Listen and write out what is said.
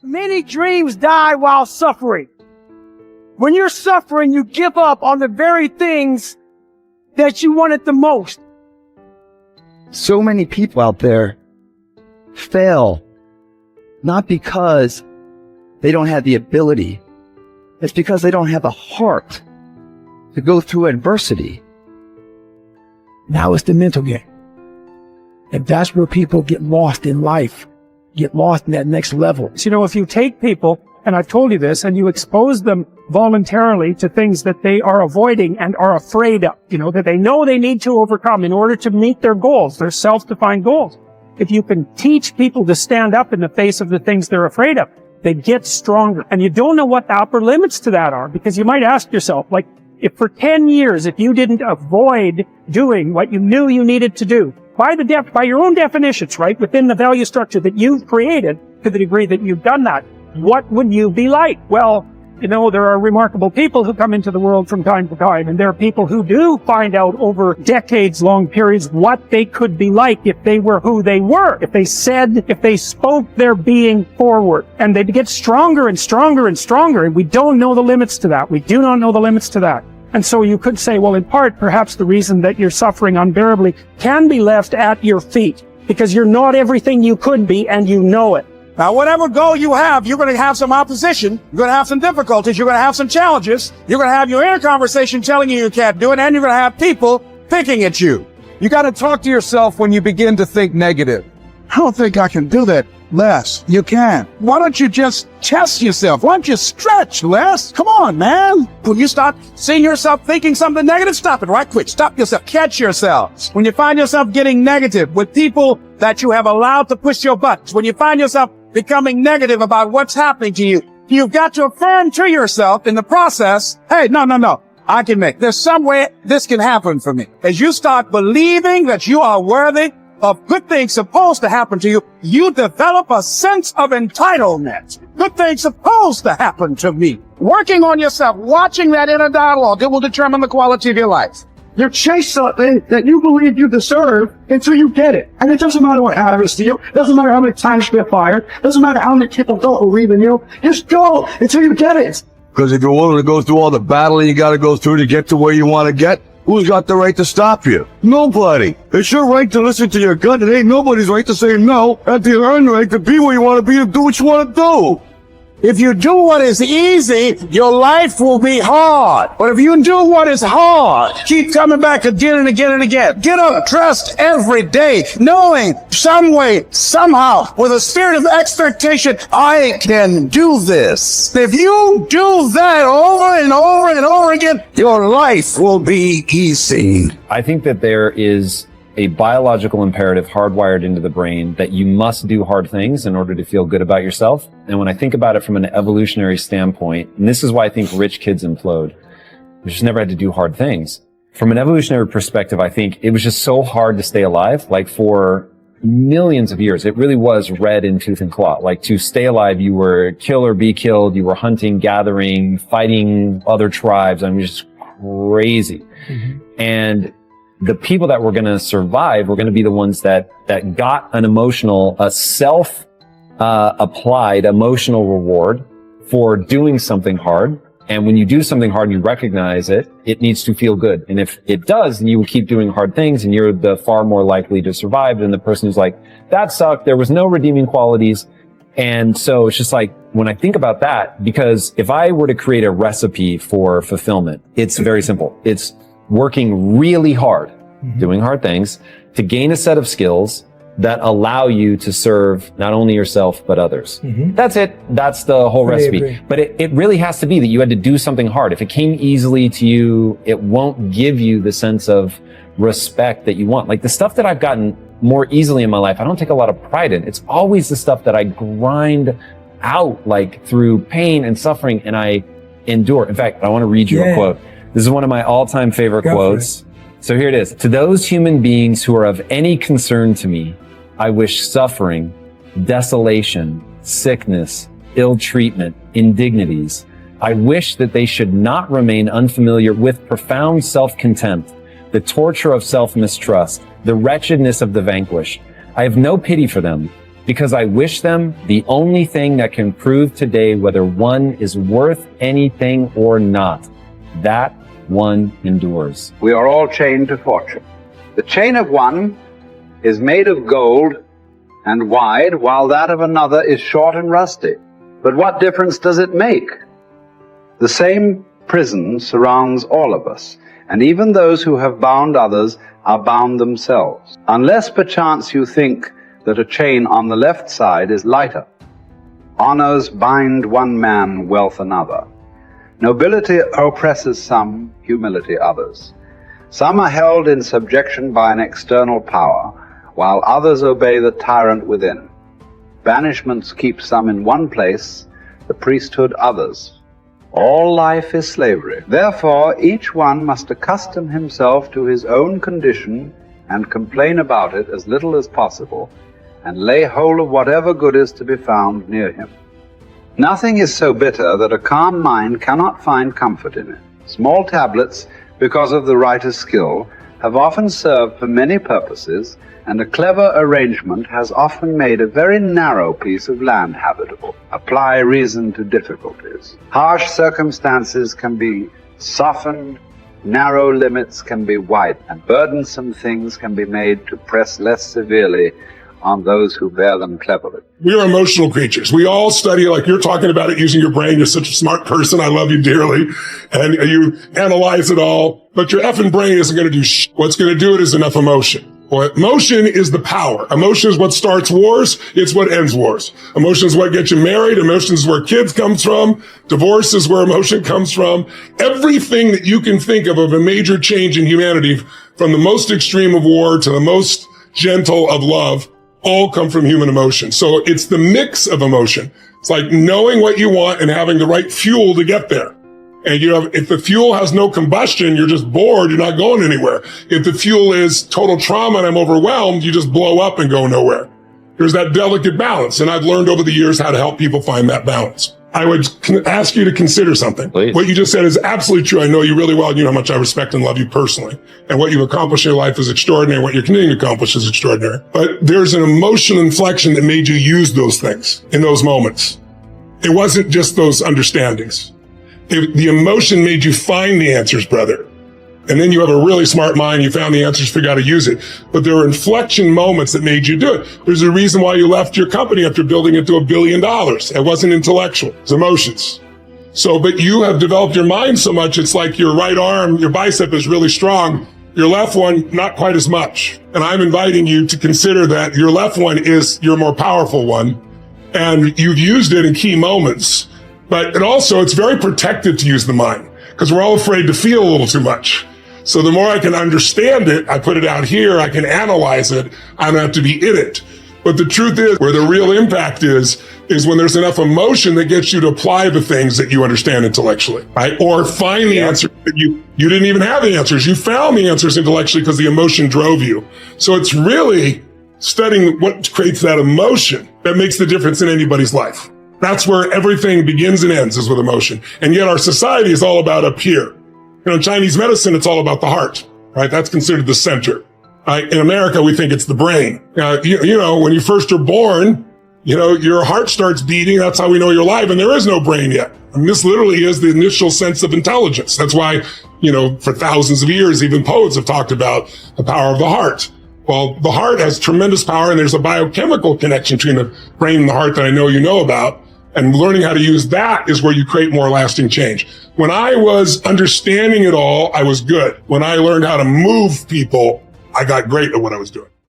Many dreams die while suffering. When you're suffering, you give up on the very things that you wanted the most. So many people out there fail, not because they don't have the ability. It's because they don't have the heart to go through adversity. Now it's the mental game. And that's where people get lost in life, get lost in that next level. So, if you take people, and I've told you this, and you expose them voluntarily to things that they are avoiding and are afraid of, that they know they need to overcome in order to meet their goals, their self-defined goals. If you can teach people to stand up in the face of the things they're afraid of, they get stronger. And you don't know what the upper limits to that are, because you might ask yourself, if for 10 years, if you didn't avoid doing what you knew you needed to do, by your own definitions, right, within the value structure that you've created, to the degree that you've done that, what would you be like? Well, there are remarkable people who come into the world from time to time, and there are people who do find out over decades-long periods what they could be like if they were who they were, if they spoke their being forward. And they'd get stronger and stronger and stronger, and we don't know the limits to that. We do not know the limits to that. And so you could say, well, in part, perhaps the reason that you're suffering unbearably can be left at your feet, because you're not everything you could be, and you know it. Now, whatever goal you have, you're going to have some opposition. You're going to have some difficulties. You're going to have some challenges. You're going to have your inner conversation telling you can't do it, and you're going to have people picking at you. You got to talk to yourself when you begin to think negative. I don't think I can do that, Les. You can. Why don't you just test yourself? Why don't you stretch, Les? Come on, man. When you start seeing yourself thinking something negative, stop it right quick. Stop yourself. Catch yourself. When you find yourself getting negative with people that you have allowed to push your buttons, when you find yourself becoming negative about what's happening to you, you've got to affirm to yourself in the process, hey, no. I can make. There's some way this can happen for me. As you start believing that you are worthy of good things supposed to happen to you, you develop a sense of entitlement. Good things supposed to happen to me. Working on yourself, watching that inner dialogue, it will determine the quality of your life. You chase something that you believe you deserve until you get it. And it doesn't matter what happens to you. It doesn't matter how many times you get fired. It doesn't matter how many people don't believe in you. Just go until you get it. Because if you're willing to go through all the battling you got to go through to get to where you want to get, who's got the right to stop you? Nobody. It's your right to listen to your gut. It ain't nobody's right to say no. And to earn the right to be where you want to be and do what you want to do. If you do what is easy, your life will be hard. But if you do what is hard, keep coming back again and again and again. Get up, trust every day, knowing some way, somehow, with a spirit of expectation, I can do this. If you do that over and over and over again, your life will be easy. I think that there is a biological imperative hardwired into the brain that you must do hard things in order to feel good about yourself. And when I think about it from an evolutionary standpoint, and this is why I think rich kids implode, they just never had to do hard things. From an evolutionary perspective, I think it was just so hard to stay alive. Like for millions of years, it really was red in tooth and claw. Like to stay alive, you were kill or be killed. You were hunting, gathering, fighting other tribes. I mean, just crazy. Mm-hmm. And the people that were going to survive were going to be the ones that got a self-applied emotional reward for doing something hard. And when you do something hard, you recognize it needs to feel good. And if it does, then you will keep doing hard things and you're the far more likely to survive than the person who's like, that sucked. There was no redeeming qualities. And so it's just like, when I think about that, because if I were to create a recipe for fulfillment, it's very simple. It's working really hard, doing hard things to gain a set of skills that allow you to serve not only yourself, but others. Mm-hmm. That's it. That's the whole recipe. But it really has to be that you had to do something hard. If it came easily to you, it won't give you the sense of respect that you want. Like the stuff that I've gotten more easily in my life, I don't take a lot of pride in. It's always the stuff that I grind out, like through pain and suffering, and I endure. In fact, I want to read you a quote. This is one of my all-time favorite quotes. So here it is. To those human beings who are of any concern to me, I wish suffering, desolation, sickness, ill treatment, indignities. I wish that they should not remain unfamiliar with profound self-contempt, the torture of self-mistrust, the wretchedness of the vanquished. I have no pity for them. because I wish them the only thing that can prove today whether one is worth anything or not. That one endures. We are all chained to fortune. The chain of one is made of gold and wide, while that of another is short and rusty. But what difference does it make? The same prison surrounds all of us, and even those who have bound others are bound themselves, unless perchance you think that a chain on the left side is lighter. Honors bind one man, wealth another. Nobility oppresses some, humility others. Some are held in subjection by an external power, while others obey the tyrant within. Banishments keep some in one place, the priesthood others. All life is slavery. Therefore, each one must accustom himself to his own condition and complain about it as little as possible, and lay hold of whatever good is to be found near him. Nothing is so bitter that a calm mind cannot find comfort in it. Small tablets, because of the writer's skill, have often served for many purposes, and a clever arrangement has often made a very narrow piece of land habitable. Apply reason to difficulties. Harsh circumstances can be softened, narrow limits can be widened, and burdensome things can be made to press less severely on those who bear them cleverly. We are emotional creatures. We all study, like you're talking about it, using your brain. You're such a smart person. I love you dearly. And you analyze it all. But your effing brain isn't going to do shit. What's going to do it is enough emotion. Well, emotion is the power. Emotion is what starts wars. It's what ends wars. Emotion is what gets you married. Emotion is where kids comes from. Divorce is where emotion comes from. Everything that you can think of a major change in humanity, from the most extreme of war to the most gentle of love, all come from human emotion. So it's the mix of emotion. It's like knowing what you want and having the right fuel to get there. And if the fuel has no combustion, you're just bored, you're not going anywhere. If the fuel is total trauma and I'm overwhelmed, you just blow up and go nowhere. There's that delicate balance. And I've learned over the years how to help people find that balance. I would ask you to consider something. Please. What you just said is absolutely true. I know you really well. You know how much I respect and love you personally. And what you've accomplished in your life is extraordinary. What you're continuing to accomplish is extraordinary. But there's an emotional inflection that made you use those things in those moments. It wasn't just those understandings. The emotion made you find the answers, brother. And then you have a really smart mind. You found the answers, figured out how to use it. But there were inflection moments that made you do it. There's a reason why you left your company after building it to $1 billion. It wasn't intellectual. It's emotions. So, but you have developed your mind so much. It's like your right arm, your bicep is really strong. Your left one, not quite as much. And I'm inviting you to consider that your left one is your more powerful one. And you've used it in key moments. But it's very protected to use the mind, because we're all afraid to feel a little too much. So the more I can understand it, I put it out here, I can analyze it, I don't have to be in it. But the truth is, where the real impact is when there's enough emotion that gets you to apply the things that you understand intellectually, right? Or find the answer that you didn't even have the answers. You found the answers intellectually because the emotion drove you. So it's really studying what creates that emotion that makes the difference in anybody's life. That's where everything begins and ends, is with emotion. And yet our society is all about up here. In Chinese medicine, it's all about the heart, right? That's considered the center. In America, we think it's the brain. When you first are born, your heart starts beating. That's how we know you're alive. And there is no brain yet. I mean, this literally is the initial sense of intelligence. That's why, for thousands of years, even poets have talked about the power of the heart. Well, the heart has tremendous power, and there's a biochemical connection between the brain and the heart that I know you know about. And learning how to use that is where you create more lasting change. When I was understanding it all, I was good. When I learned how to move people, I got great at what I was doing.